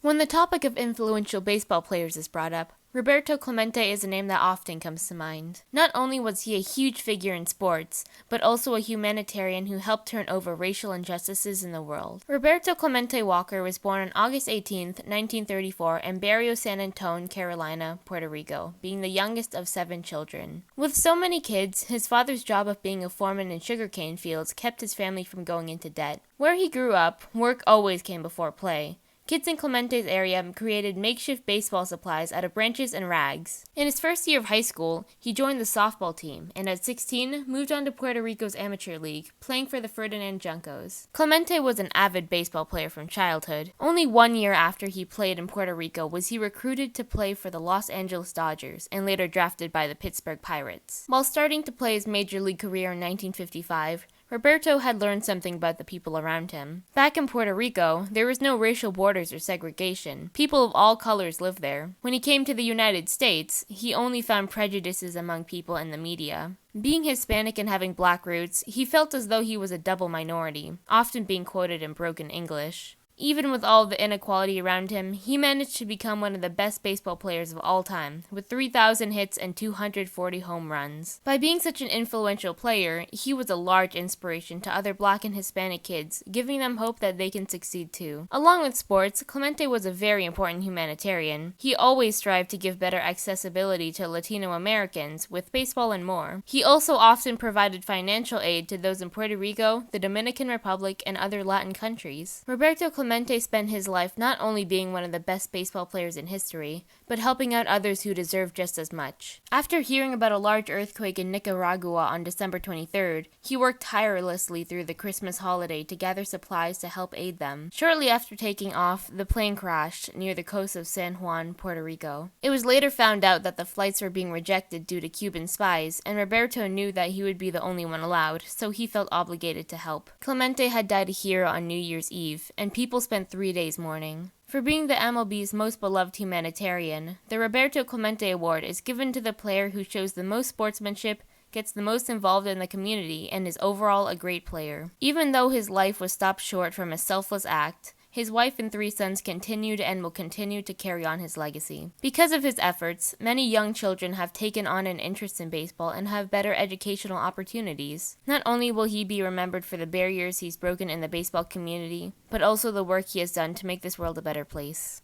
When the topic of influential baseball players is brought up, Roberto Clemente is a name that often comes to mind. Not only was he a huge figure in sports, but also a humanitarian who helped turn over racial injustices in the world. Roberto Clemente Walker was born on August 18, 1934 in Barrio San Anton, Carolina, Puerto Rico, being the youngest of 7 children. With so many kids, his father's job of being a foreman in sugarcane fields kept his family from going into debt. Where he grew up, work always came before play. Kids in Clemente's area created makeshift baseball supplies out of branches and rags. In his first year of high school, he joined the softball team, and at 16, moved on to Puerto Rico's amateur league, playing for the Ferdinand Juncos. Clemente was an avid baseball player from childhood. Only 1 year after he played in Puerto Rico was he recruited to play for the Los Angeles Dodgers, and later drafted by the Pittsburgh Pirates. While starting to play his major league career in 1955, Roberto had learned something about the people around him. Back in Puerto Rico, there was no racial borders or segregation. People of all colors lived there. When he came to the United States, he only found prejudices among people in the media. Being Hispanic and having black roots, he felt as though he was a double minority, often being quoted in broken English. Even with all the inequality around him, he managed to become one of the best baseball players of all time, with 3,000 hits and 240 home runs. By being such an influential player, he was a large inspiration to other black and Hispanic kids, giving them hope that they can succeed too. Along with sports, Clemente was a very important humanitarian. He always strived to give better accessibility to Latino Americans, with baseball and more. He also often provided financial aid to those in Puerto Rico, the Dominican Republic, and other Latin countries. Roberto Clemente spent his life not only being one of the best baseball players in history, but helping out others who deserved just as much. After hearing about a large earthquake in Nicaragua on December 23rd, he worked tirelessly through the Christmas holiday to gather supplies to help aid them. Shortly after taking off, the plane crashed near the coast of San Juan, Puerto Rico. It was later found out that the flights were being rejected due to Cuban spies, and Roberto knew that he would be the only one allowed, so he felt obligated to help. Clemente had died a hero on New Year's Eve, and people spent 3 days mourning. For being the MLB's most beloved humanitarian, the Roberto Clemente Award is given to the player who shows the most sportsmanship, gets the most involved in the community, and is overall a great player. Even though his life was stopped short from a selfless act, his wife and 3 sons continued and will continue to carry on his legacy. Because of his efforts, many young children have taken on an interest in baseball and have better educational opportunities. Not only will he be remembered for the barriers he's broken in the baseball community, but also the work he has done to make this world a better place.